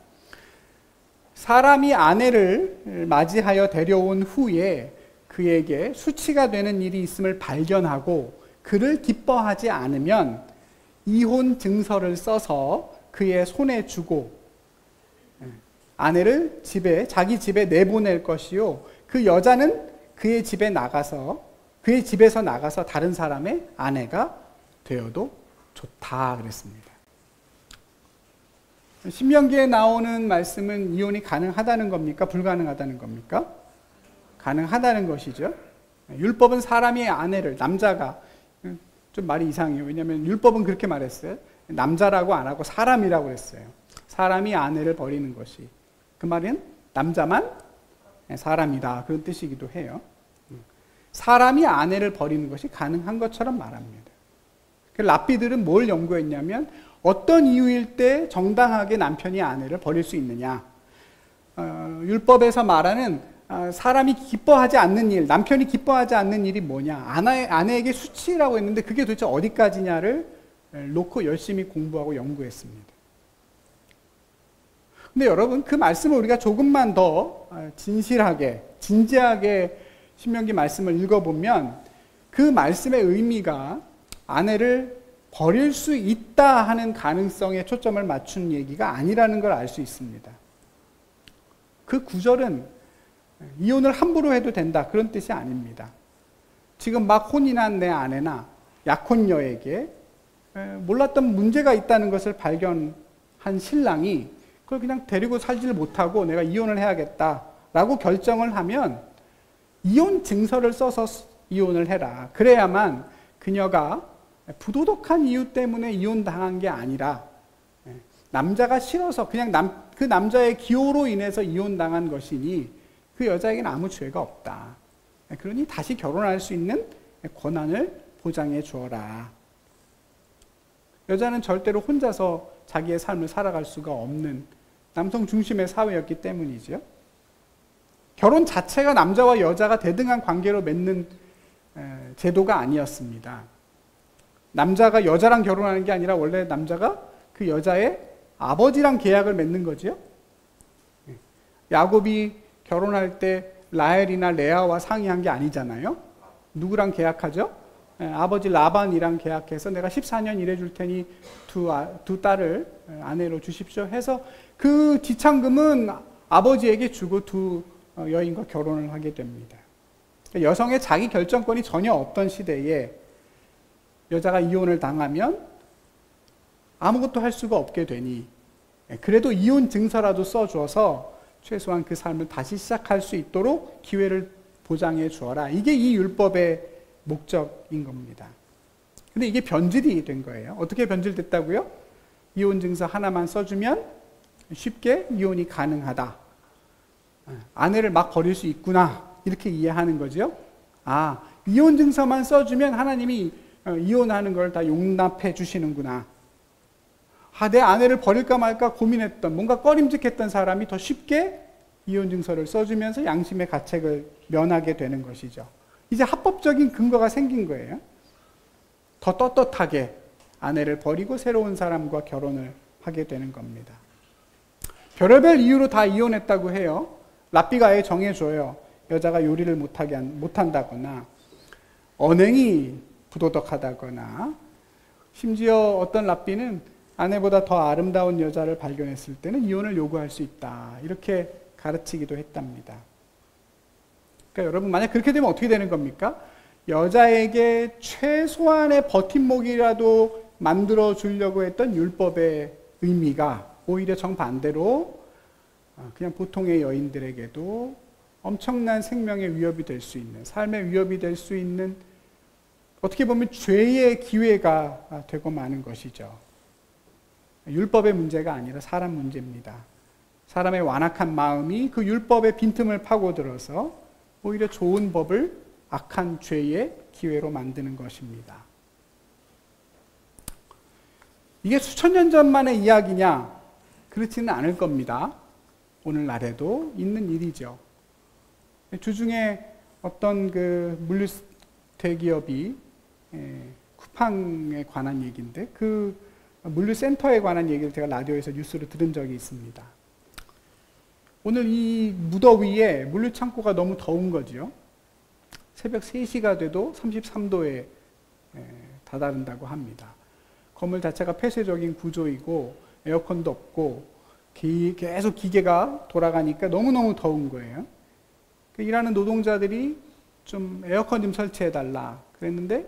사람이 아내를 맞이하여 데려온 후에 그에게 수치가 되는 일이 있음을 발견하고 그를 기뻐하지 않으면 이혼 증서를 써서 그의 손에 주고 아내를 자기 집에 내보낼 것이요. 그 여자는 그의 집에서 나가서 다른 사람의 아내가 되어도 좋다 그랬습니다. 신명기에 나오는 말씀은 이혼이 가능하다는 겁니까? 불가능하다는 겁니까? 가능하다는 것이죠. 율법은 사람이 아내를, 남자가, 좀 말이 이상해요. 왜냐하면 율법은 그렇게 말했어요. 남자라고 안 하고 사람이라고 했어요. 사람이 아내를 버리는 것이. 그 말은 남자만 사람이다. 그런 뜻이기도 해요. 사람이 아내를 버리는 것이 가능한 것처럼 말합니다. 랍비들은 뭘 연구했냐면 어떤 이유일 때 정당하게 남편이 아내를 버릴 수 있느냐. 율법에서 말하는 사람이 기뻐하지 않는 일, 남편이 기뻐하지 않는 일이 뭐냐. 아내에게 수치라고 했는데 그게 도대체 어디까지냐를 놓고 열심히 공부하고 연구했습니다. 근데 여러분 그 말씀을 우리가 조금만 더 진지하게 신명기 말씀을 읽어보면 그 말씀의 의미가 아내를 버릴 수 있다 하는 가능성에 초점을 맞춘 얘기가 아니라는 걸 알 수 있습니다. 그 구절은 이혼을 함부로 해도 된다 그런 뜻이 아닙니다. 지금 막 혼인한 내 아내나 약혼녀에게 몰랐던 문제가 있다는 것을 발견한 신랑이 그걸 그냥 데리고 살지를 못하고 내가 이혼을 해야겠다라고 결정을 하면 이혼 증서를 써서 이혼을 해라. 그래야만 그녀가 부도덕한 이유 때문에 이혼당한 게 아니라 남자가 싫어서 그냥 그 남자의 기호로 인해서 이혼당한 것이니 그 여자에게는 아무 죄가 없다. 그러니 다시 결혼할 수 있는 권한을 보장해 주어라. 여자는 절대로 혼자서 자기의 삶을 살아갈 수가 없는 남성 중심의 사회였기 때문이죠. 결혼 자체가 남자와 여자가 대등한 관계로 맺는 제도가 아니었습니다. 남자가 여자랑 결혼하는 게 아니라 원래 남자가 그 여자의 아버지랑 계약을 맺는 거지요. 야곱이 결혼할 때 라헬이나 레아와 상의한 게 아니잖아요. 누구랑 계약하죠? 아버지 라반이랑 계약해서 내가 14년 일해줄 테니 두 딸을 아내로 주십시오 해서 그 지참금은 아버지에게 주고 두 여인과 결혼을 하게 됩니다. 여성의 자기 결정권이 전혀 없던 시대에 여자가 이혼을 당하면 아무것도 할 수가 없게 되니 그래도 이혼 증서라도 써줘서 최소한 그 삶을 다시 시작할 수 있도록 기회를 보장해 주어라. 이게 이 율법의 목적인 겁니다. 근데 이게 변질이 된 거예요. 어떻게 변질됐다고요? 이혼 증서 하나만 써주면 쉽게 이혼이 가능하다. 아내를 막 버릴 수 있구나. 이렇게 이해하는 거죠. 아, 이혼 증서만 써주면 하나님이 이혼하는 걸 다 용납해 주시는구나. 아, 내 아내를 버릴까 말까 고민했던, 뭔가 꺼림직했던 사람이 더 쉽게 이혼 증서를 써주면서 양심의 가책을 면하게 되는 것이죠. 이제 합법적인 근거가 생긴 거예요. 더 떳떳하게 아내를 버리고 새로운 사람과 결혼을 하게 되는 겁니다. 별의별 이유로 다 이혼했다고 해요. 랍비가 아예 정해줘요. 여자가 요리를 못한다거나 언행이 부도덕하다거나 심지어 어떤 랍비는 아내보다 더 아름다운 여자를 발견했을 때는 이혼을 요구할 수 있다. 이렇게 가르치기도 했답니다. 그러니까 여러분 만약 그렇게 되면 어떻게 되는 겁니까? 여자에게 최소한의 버팀목이라도 만들어 주려고 했던 율법의 의미가 오히려 정반대로 그냥 보통의 여인들에게도 엄청난 생명의 위협이 될 수 있는, 삶의 위협이 될 수 있는 어떻게 보면 죄의 기회가 되고 마는 것이죠. 율법의 문제가 아니라 사람 문제입니다. 사람의 완악한 마음이 그 율법의 빈틈을 파고들어서 오히려 좋은 법을 악한 죄의 기회로 만드는 것입니다. 이게 수천 년 전만의 이야기냐? 그렇지는 않을 겁니다. 오늘날에도 있는 일이죠. 주중에 어떤 그 물류 대기업이 쿠팡에 관한 얘기인데 그 물류센터에 관한 얘기를 제가 라디오에서 뉴스로 들은 적이 있습니다. 오늘 이 무더위에 물류창고가 너무 더운 거죠. 새벽 3시가 돼도 33도에 다다른다고 합니다. 건물 자체가 폐쇄적인 구조이고 에어컨도 없고 계속 기계가 돌아가니까 너무너무 더운 거예요. 일하는 노동자들이 좀 에어컨 좀 설치해달라 그랬는데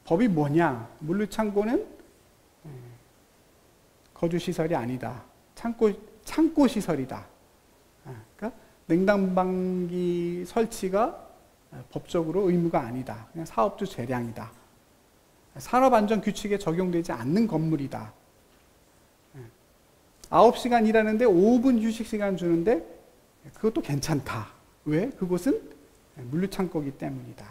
법이 뭐냐? 물류창고는 거주시설이 아니다. 창고 시설이다. 그러니까 냉난방기 설치가 법적으로 의무가 아니다. 그냥 사업주 재량이다. 산업안전규칙에 적용되지 않는 건물이다. 9시간 일하는데 5분 휴식시간 주는데 그것도 괜찮다. 왜? 그곳은 물류창고이기 때문이다.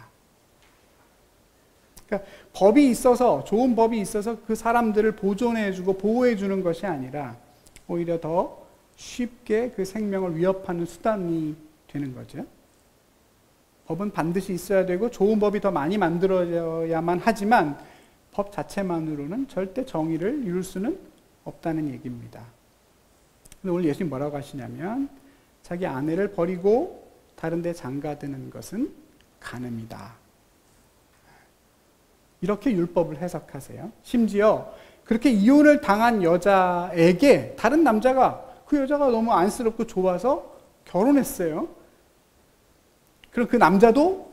그러니까 법이 있어서, 좋은 법이 있어서 그 사람들을 보존해주고 보호해주는 것이 아니라 오히려 더 쉽게 그 생명을 위협하는 수단이 되는 거죠. 법은 반드시 있어야 되고 좋은 법이 더 많이 만들어져야만 하지만 법 자체만으로는 절대 정의를 이룰 수는 없다는 얘기입니다. 근데 오늘 예수님 뭐라고 하시냐면 자기 아내를 버리고 다른 데 장가드는 것은 간음이다. 이렇게 율법을 해석하세요. 심지어 그렇게 이혼을 당한 여자에게 다른 남자가 그 여자가 너무 안쓰럽고 좋아서 결혼했어요. 그럼 그 남자도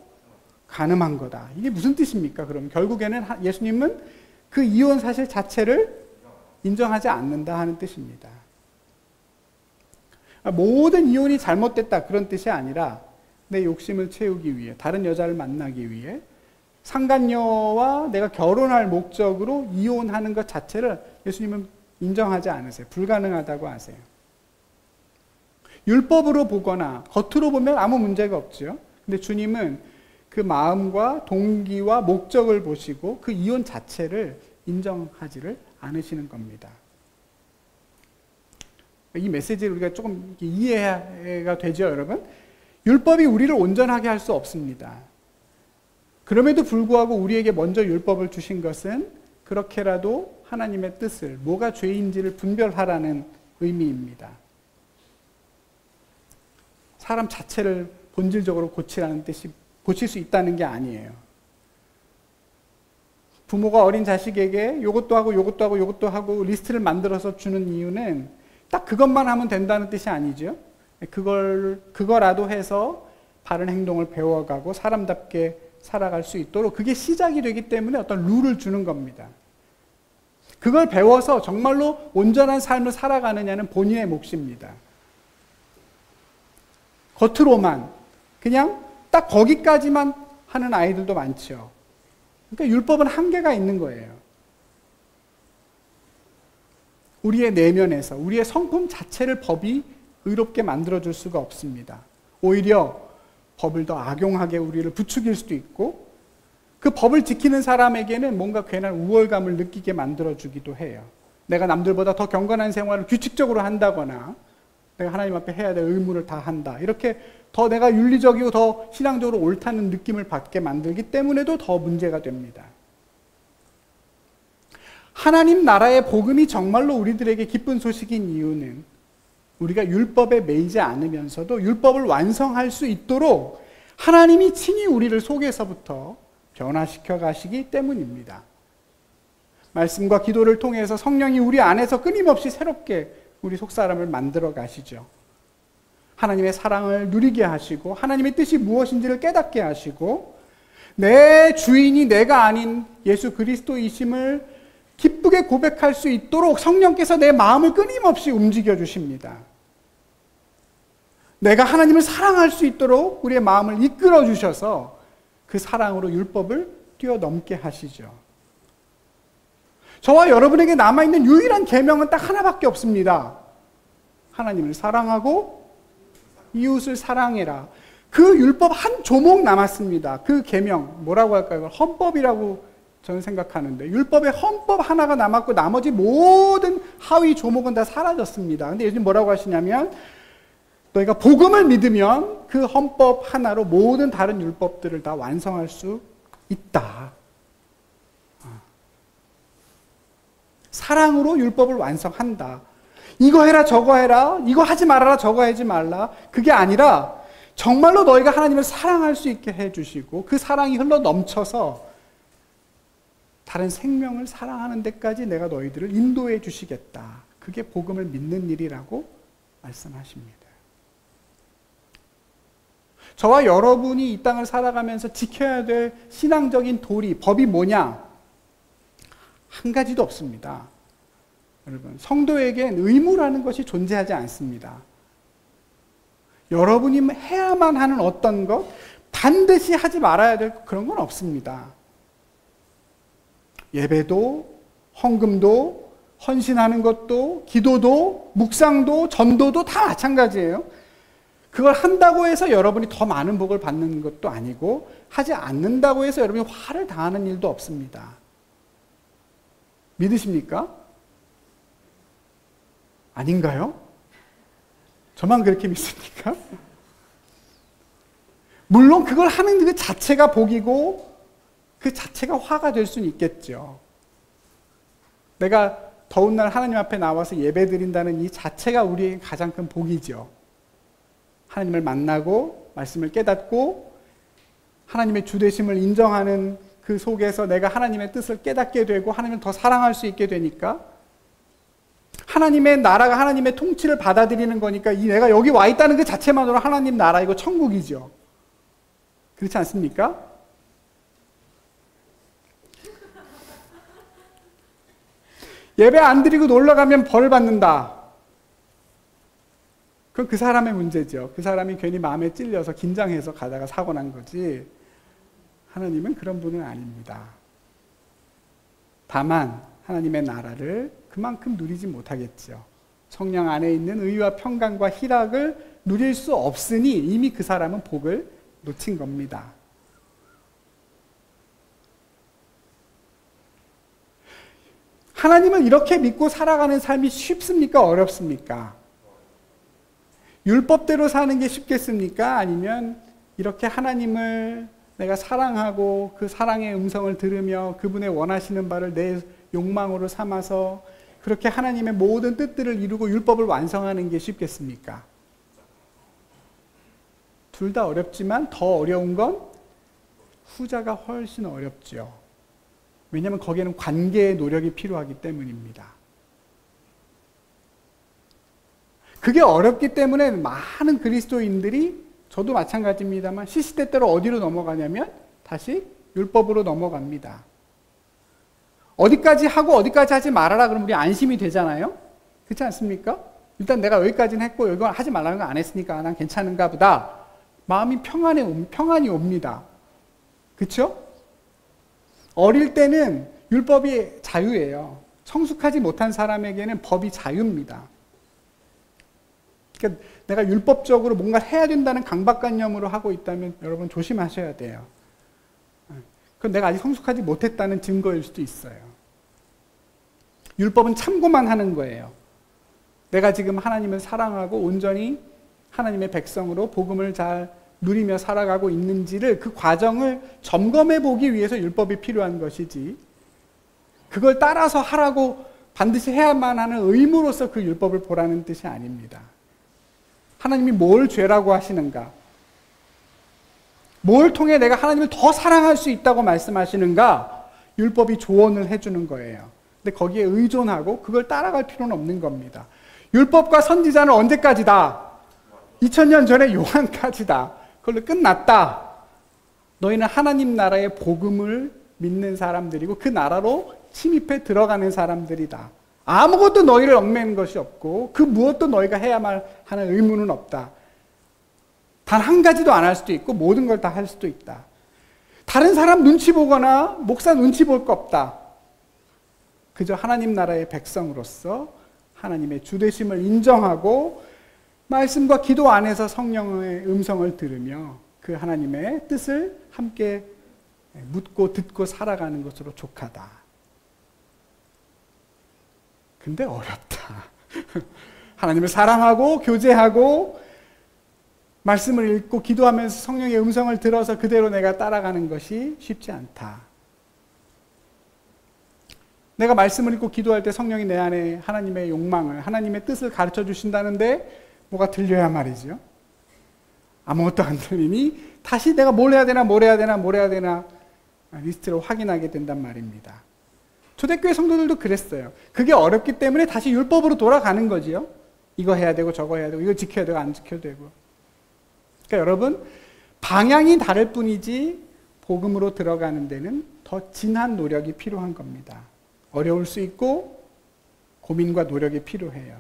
간음한 거다. 이게 무슨 뜻입니까? 그럼 결국에는 예수님은 그 이혼 사실 자체를 인정하지 않는다 하는 뜻입니다. 모든 이혼이 잘못됐다 그런 뜻이 아니라 내 욕심을 채우기 위해 다른 여자를 만나기 위해 상간녀와 내가 결혼할 목적으로 이혼하는 것 자체를 예수님은 인정하지 않으세요. 불가능하다고 하세요. 율법으로 보거나 겉으로 보면 아무 문제가 없죠. 근데 주님은 그 마음과 동기와 목적을 보시고 그 이혼 자체를 인정하지를 않으시는 겁니다. 이 메시지를 우리가 조금 이해가 되죠, 여러분? 율법이 우리를 온전하게 할 수 없습니다. 그럼에도 불구하고 우리에게 먼저 율법을 주신 것은 그렇게라도 하나님의 뜻을, 뭐가 죄인지를 분별하라는 의미입니다. 사람 자체를 본질적으로 고치라는 뜻이, 고칠 수 있다는 게 아니에요. 부모가 어린 자식에게 요것도 하고 요것도 하고 요것도 하고 리스트를 만들어서 주는 이유는 딱 그것만 하면 된다는 뜻이 아니죠. 그거라도 해서 바른 행동을 배워가고 사람답게 살아갈 수 있도록 그게 시작이 되기 때문에 어떤 룰을 주는 겁니다. 그걸 배워서 정말로 온전한 삶을 살아가느냐는 본인의 몫입니다. 겉으로만 그냥 딱 거기까지만 하는 아이들도 많죠. 그러니까 율법은 한계가 있는 거예요. 우리의 내면에서 우리의 성품 자체를 법이 의롭게 만들어줄 수가 없습니다. 오히려 법을 더 악용하게 우리를 부추길 수도 있고 그 법을 지키는 사람에게는 뭔가 괜한 우월감을 느끼게 만들어주기도 해요. 내가 남들보다 더 경건한 생활을 규칙적으로 한다거나 내가 하나님 앞에 해야 될 의무를 다 한다. 이렇게 더 내가 윤리적이고 더 신앙적으로 옳다는 느낌을 받게 만들기 때문에도 더 문제가 됩니다. 하나님 나라의 복음이 정말로 우리들에게 기쁜 소식인 이유는 우리가 율법에 매이지 않으면서도 율법을 완성할 수 있도록 하나님이 친히 우리를 속에서부터 변화시켜 가시기 때문입니다. 말씀과 기도를 통해서 성령이 우리 안에서 끊임없이 새롭게 우리 속사람을 만들어 가시죠. 하나님의 사랑을 누리게 하시고 하나님의 뜻이 무엇인지를 깨닫게 하시고 내 주인이 내가 아닌 예수 그리스도이심을 기쁘게 고백할 수 있도록 성령께서 내 마음을 끊임없이 움직여 주십니다. 내가 하나님을 사랑할 수 있도록 우리의 마음을 이끌어 주셔서 그 사랑으로 율법을 뛰어넘게 하시죠. 저와 여러분에게 남아있는 유일한 계명은 딱 하나밖에 없습니다. 하나님을 사랑하고 이웃을 사랑해라. 그 율법 한 조목 남았습니다. 그 계명 뭐라고 할까요? 헌법이라고 저는 생각하는데 율법의 헌법 하나가 남았고 나머지 모든 하위 조목은 다 사라졌습니다. 근데 요즘 뭐라고 하시냐면 너희가 복음을 믿으면 그 헌법 하나로 모든 다른 율법들을 다 완성할 수 있다. 사랑으로 율법을 완성한다. 이거 해라 저거 해라 이거 하지 말아라 저거 하지 말라 그게 아니라 정말로 너희가 하나님을 사랑할 수 있게 해주시고 그 사랑이 흘러 넘쳐서 다른 생명을 사랑하는 데까지 내가 너희들을 인도해 주시겠다. 그게 복음을 믿는 일이라고 말씀하십니다. 저와 여러분이 이 땅을 살아가면서 지켜야 될 신앙적인 도리, 법이 뭐냐? 한 가지도 없습니다. 여러분, 성도에겐 의무라는 것이 존재하지 않습니다. 여러분이 해야만 하는 어떤 것, 반드시 하지 말아야 될 그런 건 없습니다. 예배도, 헌금도, 헌신하는 것도, 기도도, 묵상도, 전도도 다 마찬가지예요. 그걸 한다고 해서 여러분이 더 많은 복을 받는 것도 아니고 하지 않는다고 해서 여러분이 화를 당하는 일도 없습니다. 믿으십니까? 아닌가요? 저만 그렇게 믿습니까? 물론 그걸 하는 그 자체가 복이고 그 자체가 화가 될 수는 있겠죠. 내가 더운 날 하나님 앞에 나와서 예배 드린다는 이 자체가 우리에게 가장 큰 복이죠. 하나님을 만나고 말씀을 깨닫고 하나님의 주되심을 인정하는 그 속에서 내가 하나님의 뜻을 깨닫게 되고 하나님을 더 사랑할 수 있게 되니까 하나님의 나라가 하나님의 통치를 받아들이는 거니까 이 내가 여기 와 있다는 그 자체만으로 하나님 나라이고 천국이죠. 그렇지 않습니까? 예배 안 드리고 놀러 가면 벌 받는다. 그건 그 사람의 문제죠. 그 사람이 괜히 마음에 찔려서 긴장해서 가다가 사고 난 거지. 하나님은 그런 분은 아닙니다. 다만 하나님의 나라를 그만큼 누리지 못하겠죠. 성령 안에 있는 의와 평강과 희락을 누릴 수 없으니 이미 그 사람은 복을 놓친 겁니다. 하나님을 이렇게 믿고 살아가는 삶이 쉽습니까? 어렵습니까? 율법대로 사는 게 쉽겠습니까? 아니면 이렇게 하나님을 내가 사랑하고 그 사랑의 음성을 들으며 그분의 원하시는 바를 내 욕망으로 삼아서 그렇게 하나님의 모든 뜻들을 이루고 율법을 완성하는 게 쉽겠습니까? 둘 다 어렵지만 더 어려운 건 후자가 훨씬 어렵죠. 왜냐하면 거기에는 관계의 노력이 필요하기 때문입니다. 그게 어렵기 때문에 많은 그리스도인들이, 저도 마찬가지입니다만, 시시때때로 어디로 넘어가냐면 다시 율법으로 넘어갑니다. 어디까지 하고 어디까지 하지 말아라 그러면 우리 안심이 되잖아요. 그렇지 않습니까? 일단 내가 여기까지는 했고 여기 하지 말라는 거 안 했으니까 난 괜찮은가 보다. 마음이 평안이 옵니다. 그렇죠? 어릴 때는 율법이 자유예요. 성숙하지 못한 사람에게는 법이 자유입니다. 그러니까 내가 율법적으로 뭔가 해야 된다는 강박관념으로 하고 있다면 여러분 조심하셔야 돼요. 그건 내가 아직 성숙하지 못했다는 증거일 수도 있어요. 율법은 참고만 하는 거예요. 내가 지금 하나님을 사랑하고 온전히 하나님의 백성으로 복음을 잘 누리며 살아가고 있는지를, 그 과정을 점검해 보기 위해서 율법이 필요한 것이지, 그걸 따라서 하라고 반드시 해야만 하는 의무로서 그 율법을 보라는 뜻이 아닙니다. 하나님이 뭘 죄라고 하시는가? 뭘 통해 내가 하나님을 더 사랑할 수 있다고 말씀하시는가? 율법이 조언을 해주는 거예요. 근데 거기에 의존하고 그걸 따라갈 필요는 없는 겁니다. 율법과 선지자는 언제까지다? 2000년 전에 요한까지다. 그걸로 끝났다. 너희는 하나님 나라의 복음을 믿는 사람들이고 그 나라로 침입해 들어가는 사람들이다. 아무것도 너희를 얽매는 것이 없고 그 무엇도 너희가 해야만 하는 의무는 없다. 단 한 가지도 안 할 수도 있고 모든 걸 다 할 수도 있다. 다른 사람 눈치 보거나 목사 눈치 볼 거 없다. 그저 하나님 나라의 백성으로서 하나님의 주되심을 인정하고 말씀과 기도 안에서 성령의 음성을 들으며 그 하나님의 뜻을 함께 묻고 듣고 살아가는 것으로 족하다. 근데 어렵다. 하나님을 사랑하고 교제하고 말씀을 읽고 기도하면서 성령의 음성을 들어서 그대로 내가 따라가는 것이 쉽지 않다. 내가 말씀을 읽고 기도할 때 성령이 내 안에 하나님의 욕망을, 하나님의 뜻을 가르쳐 주신다는데 뭐가 들려야 말이죠. 아무것도 안 들리니 다시 내가 뭘 해야 되나 리스트를 확인하게 된단 말입니다. 초대교회 성도들도 그랬어요. 그게 어렵기 때문에 다시 율법으로 돌아가는 거지요. 이거 해야 되고 저거 해야 되고 이거 지켜야 되고 안 지켜도 되고. 그러니까 여러분, 방향이 다를 뿐이지 복음으로 들어가는 데는 더 진한 노력이 필요한 겁니다. 어려울 수 있고 고민과 노력이 필요해요.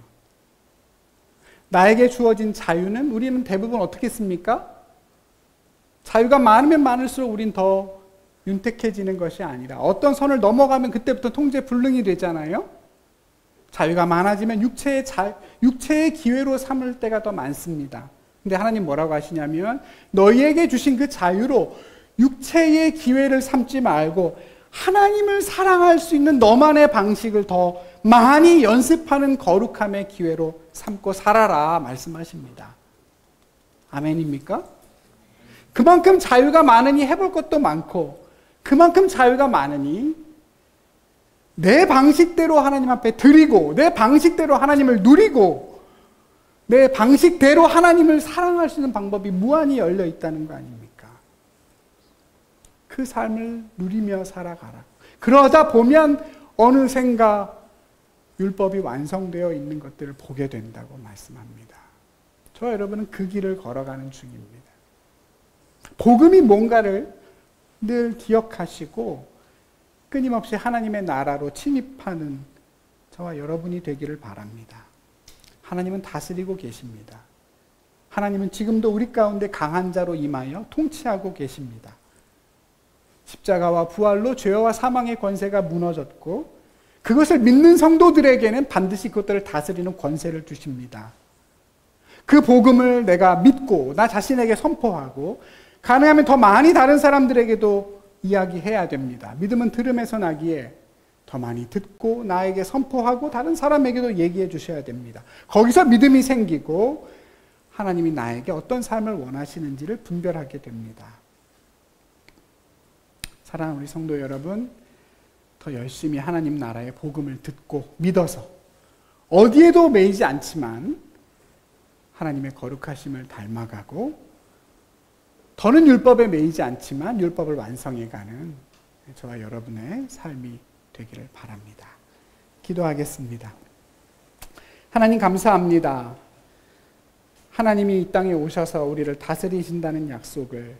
나에게 주어진 자유는 우리는 대부분 어떻게 씁니까? 자유가 많으면 많을수록 우린 더 윤택해지는 것이 아니라 어떤 선을 넘어가면 그때부터 통제 불능이 되잖아요. 자유가 많아지면 육체의 기회로 삼을 때가 더 많습니다. 근데 하나님 뭐라고 하시냐면 너희에게 주신 그 자유로 육체의 기회를 삼지 말고 하나님을 사랑할 수 있는 너만의 방식을 더 많이 연습하는 거룩함의 기회로 삼고 살아라 말씀하십니다. 아멘입니까? 그만큼 자유가 많으니 해볼 것도 많고 그만큼 자유가 많으니 내 방식대로 하나님 앞에 드리고 내 방식대로 하나님을 누리고 내 방식대로 하나님을 사랑할 수 있는 방법이 무한히 열려 있다는 거 아닙니까? 그 삶을 누리며 살아가라. 그러다 보면 어느샌가 율법이 완성되어 있는 것들을 보게 된다고 말씀합니다. 저와 여러분은 그 길을 걸어가는 중입니다. 복음이 뭔가를 늘 기억하시고 끊임없이 하나님의 나라로 침입하는 저와 여러분이 되기를 바랍니다. 하나님은 다스리고 계십니다. 하나님은 지금도 우리 가운데 강한 자로 임하여 통치하고 계십니다. 십자가와 부활로 죄와 사망의 권세가 무너졌고 그것을 믿는 성도들에게는 반드시 그것들을 다스리는 권세를 주십니다. 그 복음을 내가 믿고 나 자신에게 선포하고 가능하면 더 많이 다른 사람들에게도 이야기해야 됩니다. 믿음은 들음에서 나기에 더 많이 듣고 나에게 선포하고 다른 사람에게도 얘기해 주셔야 됩니다. 거기서 믿음이 생기고 하나님이 나에게 어떤 삶을 원하시는지를 분별하게 됩니다. 사랑하는 우리 성도 여러분, 더 열심히 하나님 나라의 복음을 듣고 믿어서 어디에도 매이지 않지만 하나님의 거룩하심을 닮아가고 더는 율법에 매이지 않지만 율법을 완성해가는 저와 여러분의 삶이 되기를 바랍니다. 기도하겠습니다. 하나님 감사합니다. 하나님이 이 땅에 오셔서 우리를 다스리신다는 약속을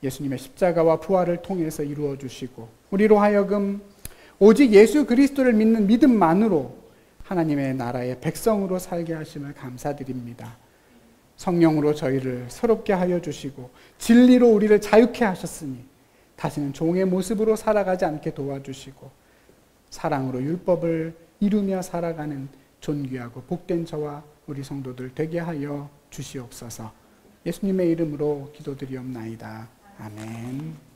예수님의 십자가와 부활을 통해서 이루어 주시고 우리로 하여금 오직 예수 그리스도를 믿는 믿음만으로 하나님의 나라의 백성으로 살게 하심을 감사드립니다. 성령으로 저희를 새롭게 하여 주시고 진리로 우리를 자유케 하셨으니 다시는 종의 모습으로 살아가지 않게 도와주시고 사랑으로 율법을 이루며 살아가는 존귀하고 복된 저와 우리 성도들 되게 하여 주시옵소서. 예수님의 이름으로 기도드리옵나이다. 아멘.